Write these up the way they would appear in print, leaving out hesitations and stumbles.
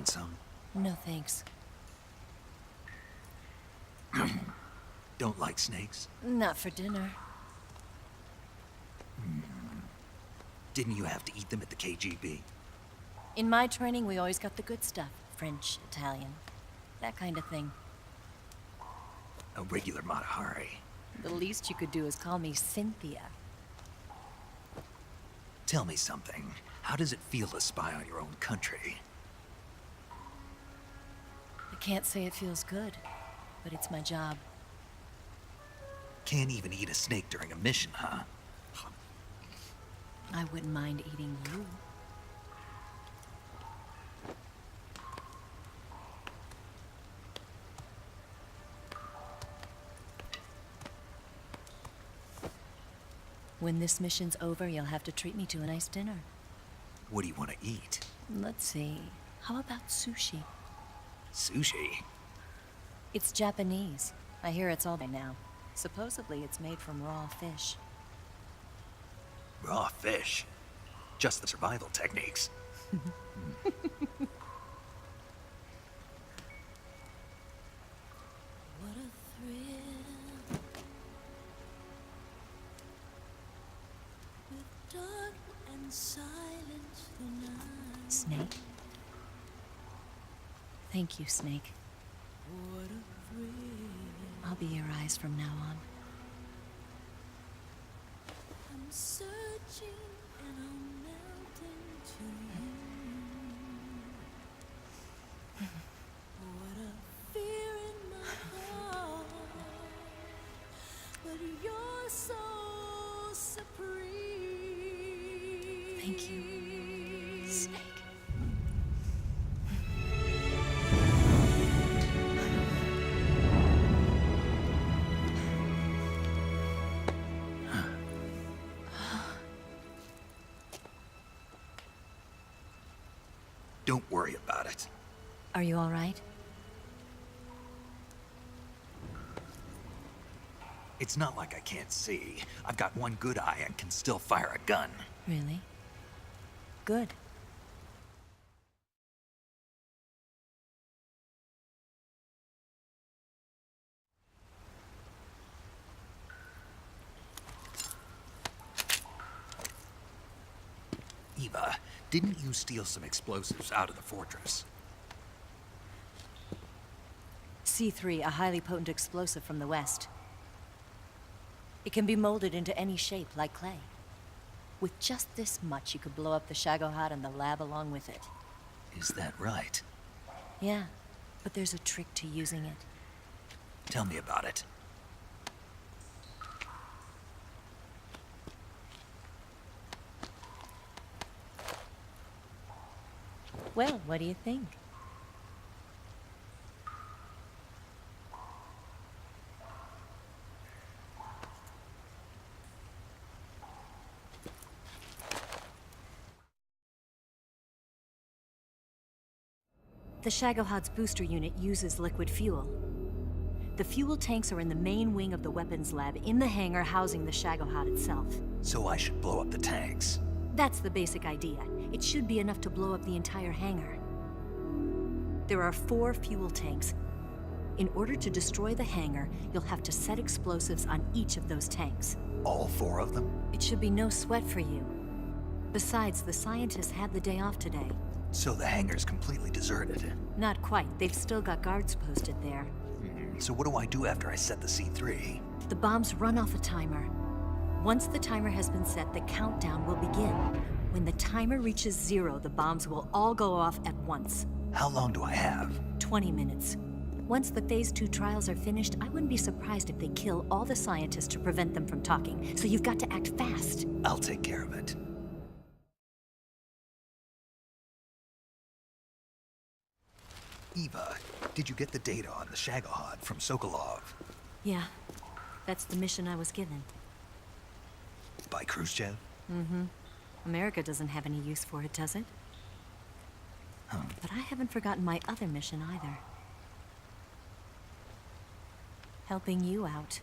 Want some? No thanks. Don't like snakes? Not for dinner. Didn't you have to eat them at the KGB? In my training, we always got the good stuff. French, Italian, that kind of thing. A regular Matahari. The least you could do is call me Cynthia. Tell me something. How does it feel to spy on your own country? I can't say it feels good, but it's my job. Can't even eat a snake during a mission, huh? I wouldn't mind eating you. When this mission's over, you'll have to treat me to a nice dinner. What do you want to eat? Let's see. How about sushi? Sushi? It's Japanese. I hear it's all by now. Supposedly, it's made from raw fish. Raw fish? Just the survival techniques. What a thrill. With dark and silent the night. Snake? Thank you, Snake. What a thrill. I'll be your eyes from now on. I'm searching and I'm melting to you. What a fear in my heart, but you're so supreme. Thank you, Snake. Don't worry about it. Are you all right? It's not like I can't see. I've got one good eye and can still fire a gun. Really? Good. Eva, didn't you steal some explosives out of the fortress? C3, a highly potent explosive from the west. It can be molded into any shape, like clay. With just this much, you could blow up the Shagohod and the lab along with it. Is that right? Yeah, but there's a trick to using it. Tell me about it. Well, what do you think? The Shagohod's booster unit uses liquid fuel. The fuel tanks are in the main wing of the weapons lab in the hangar housing the Shagohod itself. So I should blow up the tanks. That's the basic idea. It should be enough to blow up the entire hangar. There are 4 fuel tanks. In order to destroy the hangar, you'll have to set explosives on each of those tanks. All 4 of them? It should be no sweat for you. Besides, the scientists had the day off today. So the hangar's completely deserted. Not quite. They've still got guards posted there. So what do I do after I set the C3? The bombs run off a timer. Once the timer has been set, the countdown will begin. When the timer reaches 0, the bombs will all go off at once. How long do I have? 20 minutes. Once the Phase 2 trials are finished, I wouldn't be surprised if they kill all the scientists to prevent them from talking. So you've got to act fast. I'll take care of it. Eva, did you get the data on the Shagohod from Sokolov? Yeah, that's the mission I was given. By Khrushchev? Mm-hmm. America doesn't have any use for it, does it? But I haven't forgotten my other mission either. Helping you out.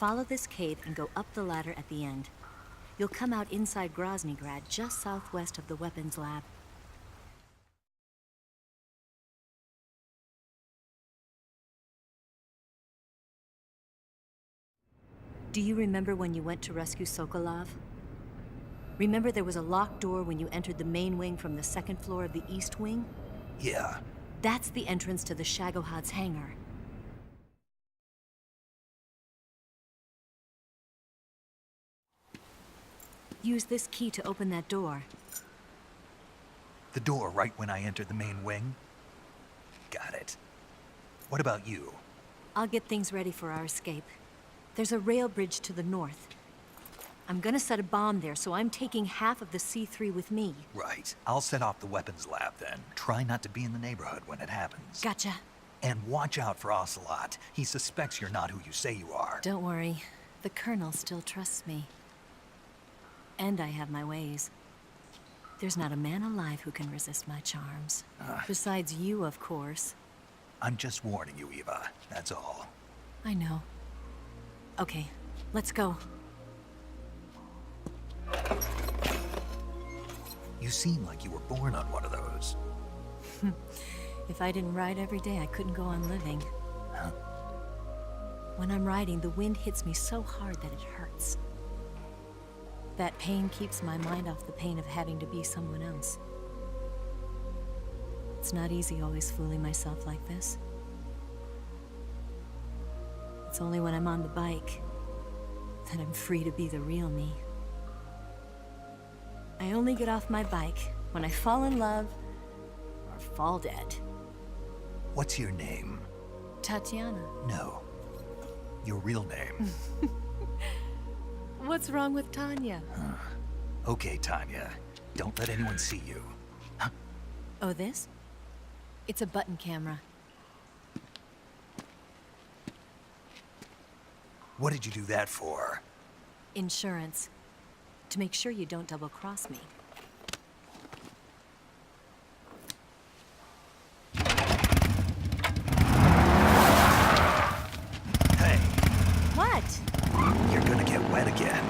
Follow this cave and go up the ladder at the end. You'll come out inside Groznygrad, just southwest of the weapons lab. Do you remember when you went to rescue Sokolov? Remember there was a locked door when you entered the main wing from the second floor of the east wing? Yeah. That's the entrance to the Shagohod's hangar. Use this key to open that door. The door right when I entered the main wing? Got it. What about you? I'll get things ready for our escape. There's a rail bridge to the north. I'm gonna set a bomb there, so I'm taking half of the C3 with me. Right. I'll set off the weapons lab then. Try not to be in the neighborhood when it happens. Gotcha. And watch out for Ocelot. He suspects you're not who you say you are. Don't worry. The Colonel still trusts me. And I have my ways. There's not a man alive who can resist my charms. Besides you, of course. I'm just warning you, Eva. That's all. I know. Okay, let's go. You seem like you were born on one of those. If I didn't ride every day, I couldn't go on living. Huh? When I'm riding, the wind hits me so hard that it hurts. That pain keeps my mind off the pain of having to be someone else. It's not easy always fooling myself like this. It's only when I'm on the bike that I'm free to be the real me. I only get off my bike when I fall in love or fall dead. What's your name? Tatiana. No. Your real name. What's wrong with Tanya? Okay, Tanya. Don't let anyone see you. Oh, this? It's a button camera. What did you do that for? Insurance. To make sure you don't double-cross me. Hey, What? you're gonna get wet again.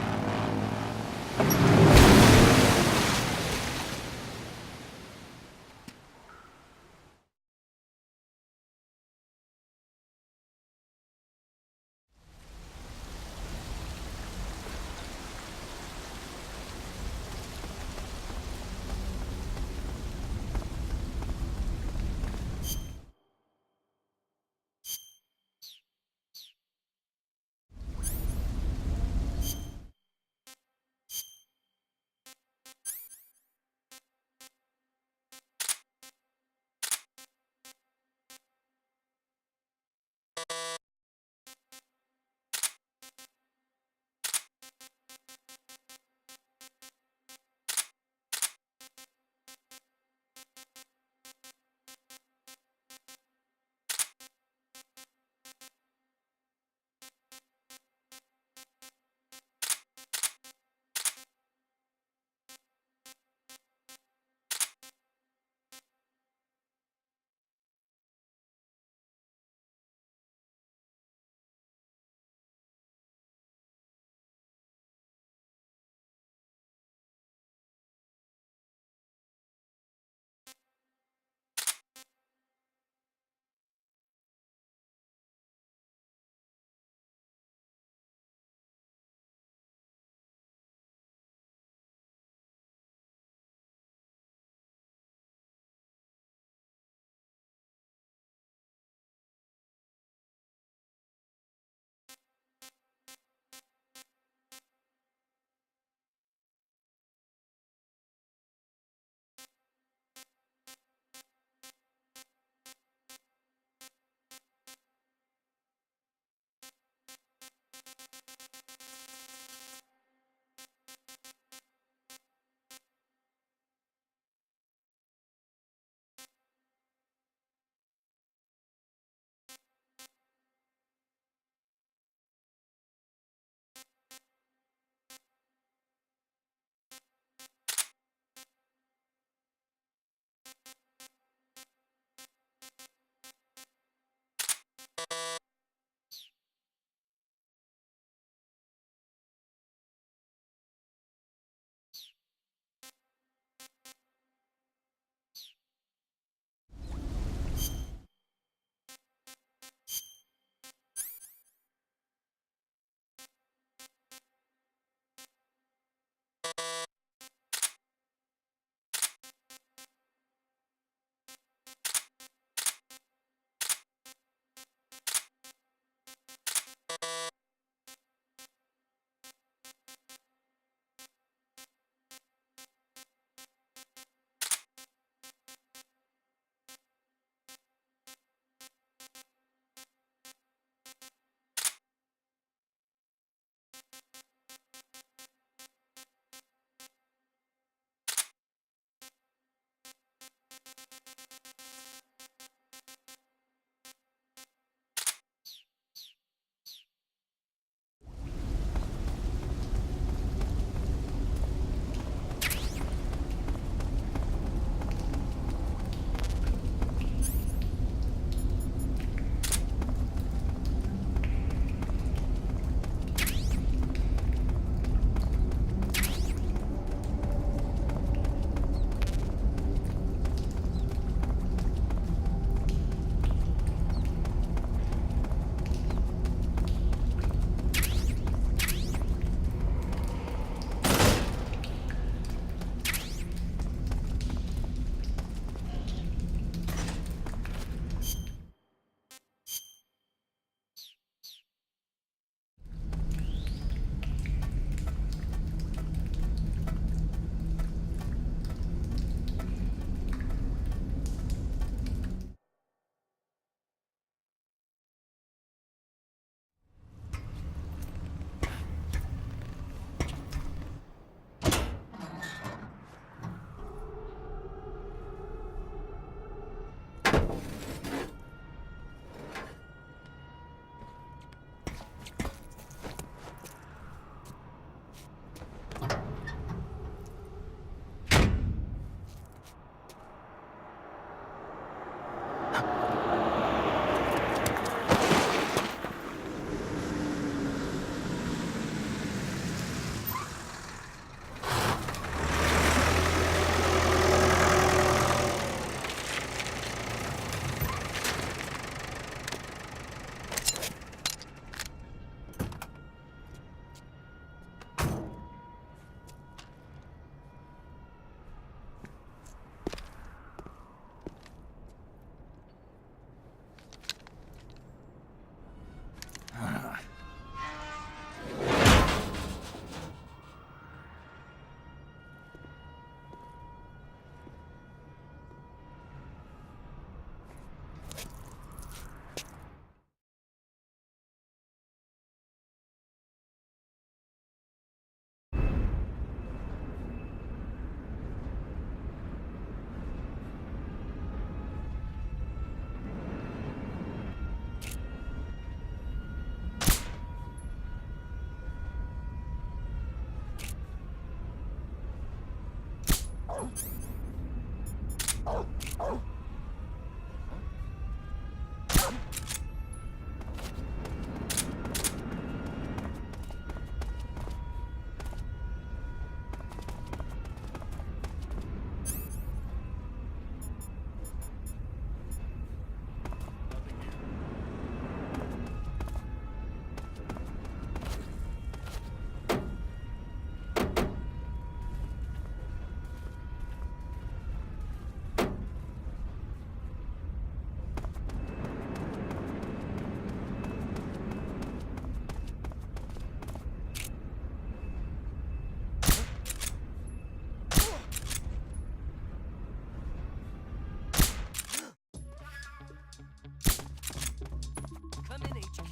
Come in, HQ.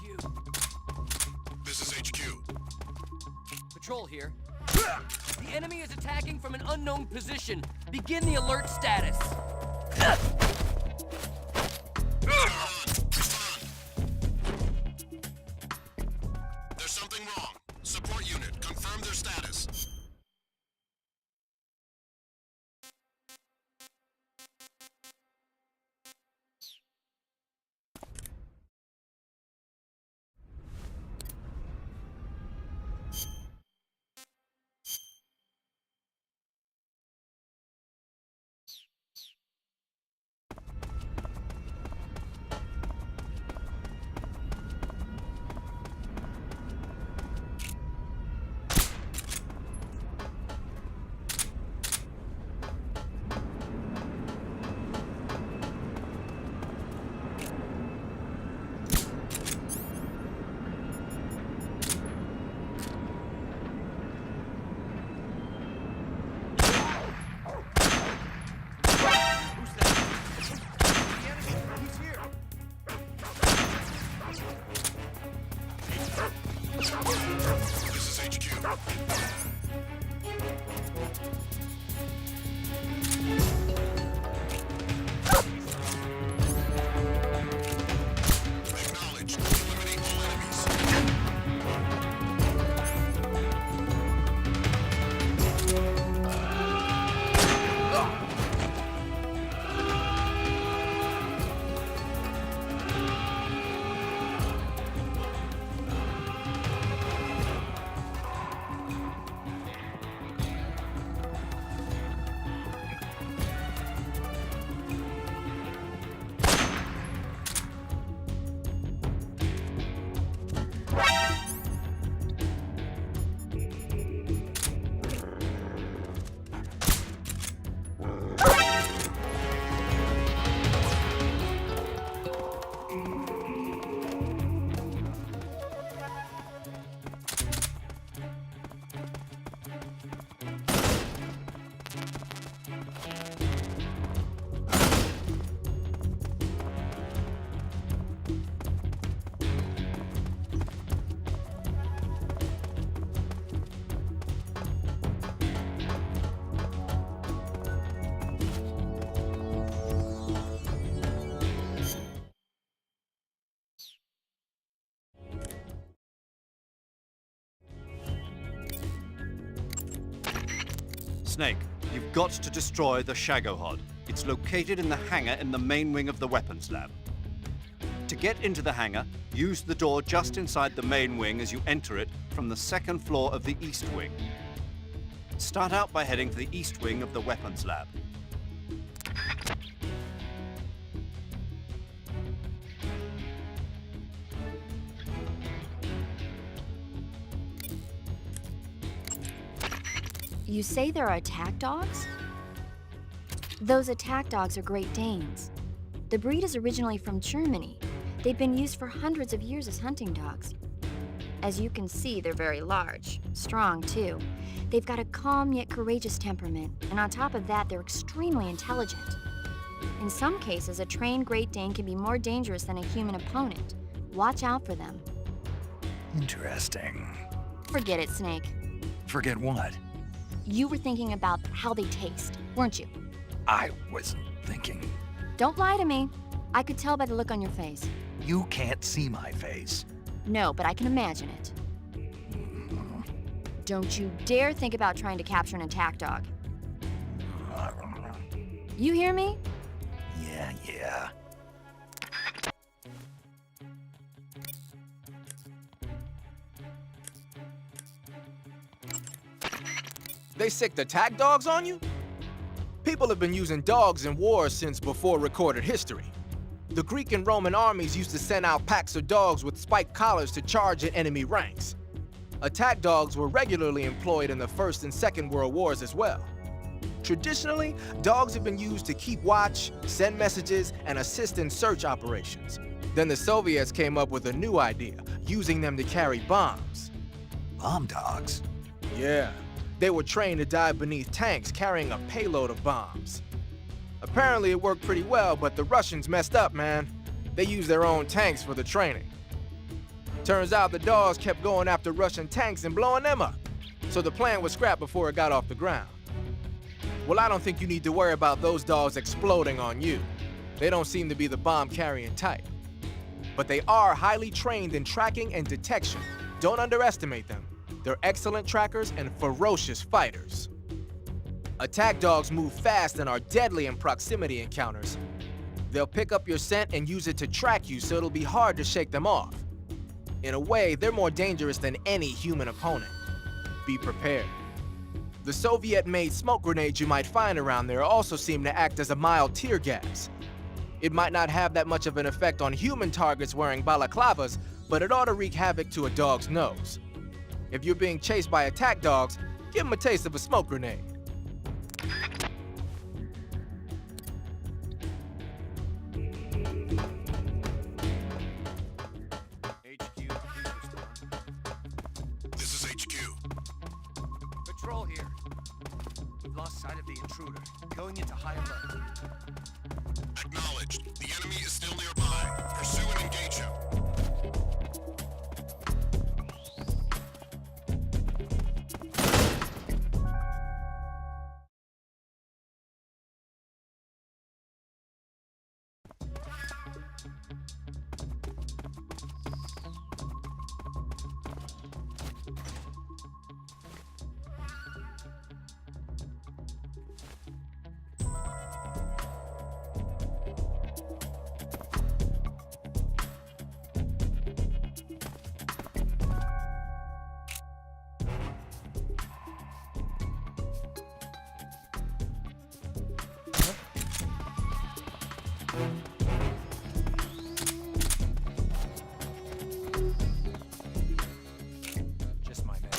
This is HQ. Patrol here. The enemy is attacking from an unknown position. Begin the alert status. There's something wrong. Support unit, confirm their status. This is HQ. Acknowledged. Eliminate all enemies. Snake, you've got to destroy the Shagohod. It's located in the hangar in the main wing of the weapons lab. To get into the hangar, use the door just inside the main wing as you enter it from the second floor of the east wing. Start out by heading for the east wing of the weapons lab. You say there are attack dogs? Those attack dogs are Great Danes. The breed is originally from Germany. They've been used for hundreds of years as hunting dogs. As you can see, they're very large, strong too. They've got a calm yet courageous temperament, and on top of that, they're extremely intelligent. In some cases, a trained Great Dane can be more dangerous than a human opponent. Watch out for them. Interesting. Forget it, Snake. Forget what? You were thinking about how they taste, weren't you? I wasn't thinking. Don't lie to me. I could tell by the look on your face. You can't see my face. No, but I can imagine it. Don't you dare think about trying to capture an attack dog. I You hear me? Yeah. They sicked attack dogs on you? People have been using dogs in wars since before recorded history. The Greek and Roman armies used to send out packs of dogs with spiked collars to charge at enemy ranks. Attack dogs were regularly employed in the First and Second World Wars as well. Traditionally, dogs have been used to keep watch, send messages, and assist in search operations. Then the Soviets came up with a new idea, using them to carry bombs. Bomb dogs? Yeah, they were trained to dive beneath tanks carrying a payload of bombs. Apparently it worked pretty well, but the Russians messed up, man. They used their own tanks for the training. Turns out the dogs kept going after Russian tanks and blowing them up, so the plan was scrapped before it got off the ground. Well, I don't think you need to worry about those dogs exploding on you. They don't seem to be the bomb-carrying type. But they are highly trained in tracking and detection. Don't underestimate them. They're excellent trackers and ferocious fighters. Attack dogs move fast and are deadly in proximity encounters. They'll pick up your scent and use it to track you, so it'll be hard to shake them off. In a way, they're more dangerous than any human opponent. Be prepared. The Soviet-made smoke grenades you might find around there also seem to act as a mild tear gas. It might not have that much of an effect on human targets wearing balaclavas, but it ought to wreak havoc to a dog's nose. If you're being chased by attack dogs, give them a taste of a smoke grenade. This is HQ. Patrol here. We've lost sight of the intruder. Going into high alert. Acknowledged. The enemy is still nearby. Pursue and engage him. Just my man.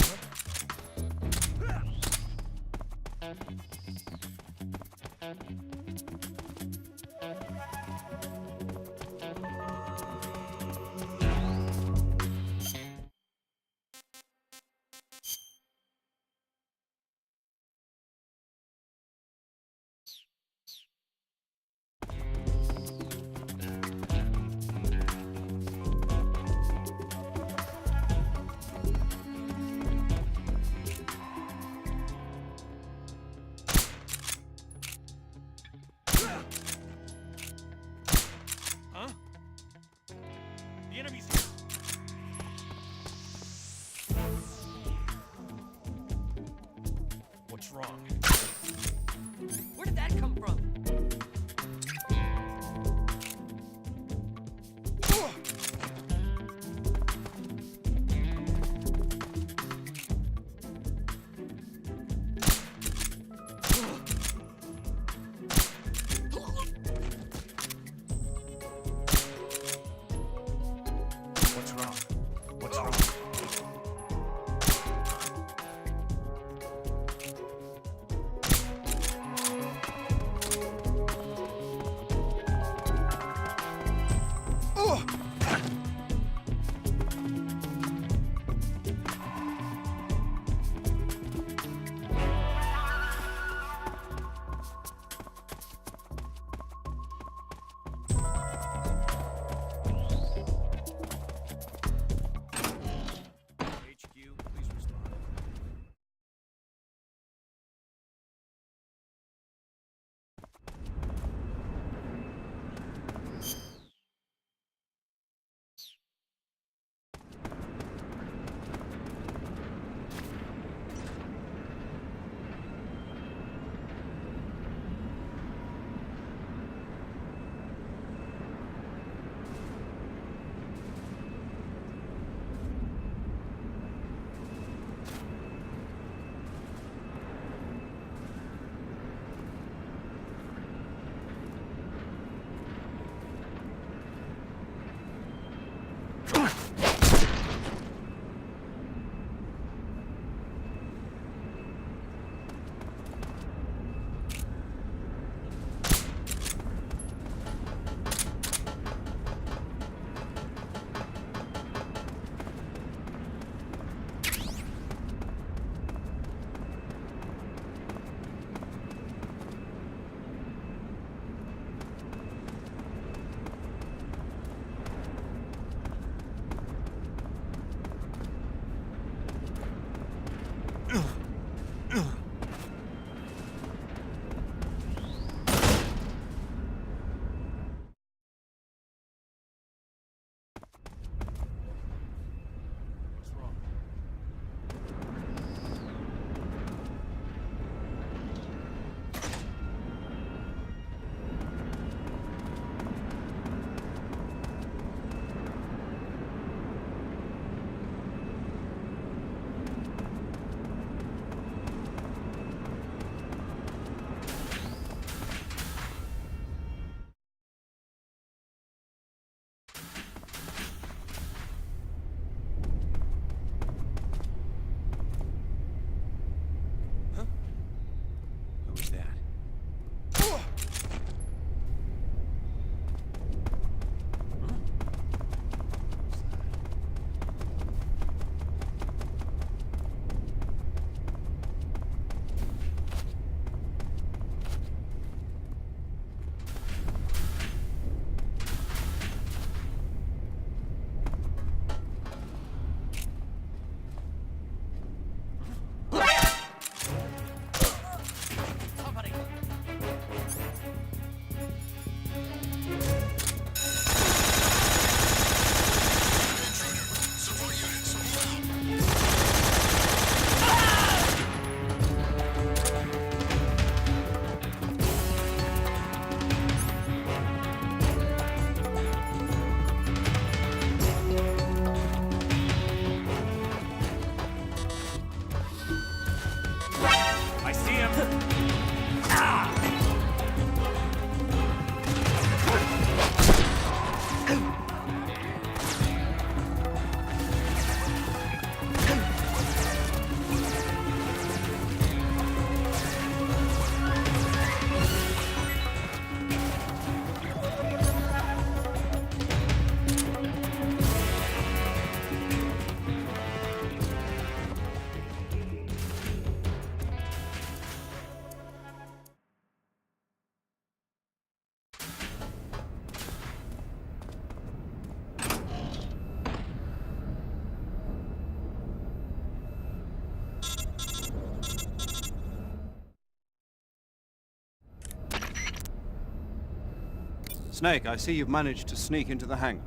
Snake, I see you've managed to sneak into the hangar.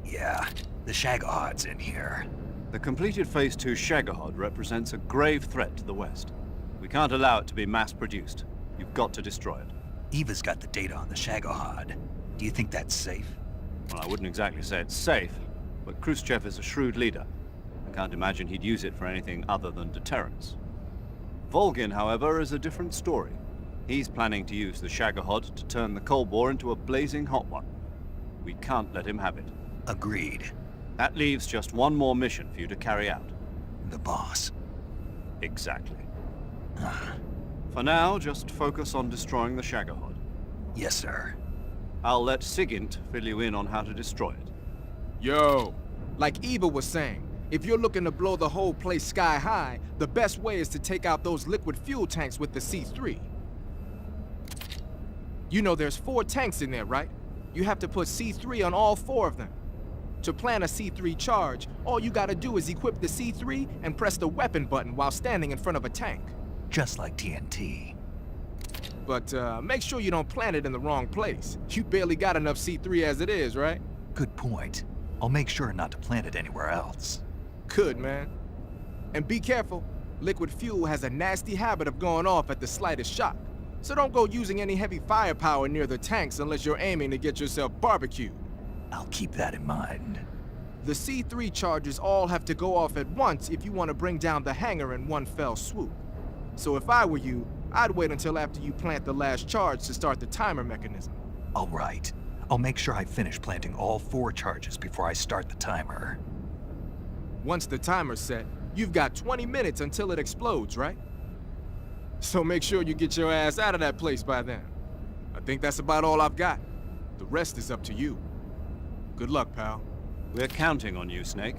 Yeah, the Shagohod's in here. The completed Phase 2 Shagahod represents a grave threat to the West. We can't allow it to be mass-produced. You've got to destroy it. Eva's got the data on the Shagohod. Do you think that's safe? Well, I wouldn't exactly say it's safe, but Khrushchev is a shrewd leader. I can't imagine he'd use it for anything other than deterrence. Volgin, however, is a different story. He's planning to use the Shagahod to turn the Cold War into a blazing hot one. We can't let him have it. Agreed. That leaves just one more mission for you to carry out. The boss. Exactly. For now, just focus on destroying the Shagahod. Yes, sir. I'll let Sigint fill you in on how to destroy it. Yo, like Eva was saying, if you're looking to blow the whole place sky high, the best way is to take out those liquid fuel tanks with the C3. You know there's 4 tanks in there, right? You have to put C3 on all 4 of them. To plan a C3 charge, all you gotta do is equip the C3 and press the weapon button while standing in front of a tank. Just like TNT. But make sure you don't plant it in the wrong place. You barely got enough C3 as it is, right? Good point. I'll make sure not to plant it anywhere else. Good, man. And be careful. Liquid fuel has a nasty habit of going off at the slightest shock. So don't go using any heavy firepower near the tanks unless you're aiming to get yourself barbecued. I'll keep that in mind. The C3 charges all have to go off at once if you want to bring down the hangar in one fell swoop. So if I were you, I'd wait until after you plant the last charge to start the timer mechanism. All right. I'll make sure I finish planting all 4 charges before I start the timer. Once the timer's set, you've got 20 minutes until it explodes, right? So make sure you get your ass out of that place by then. I think that's about all I've got. The rest is up to you. Good luck, pal. We're counting on you, Snake.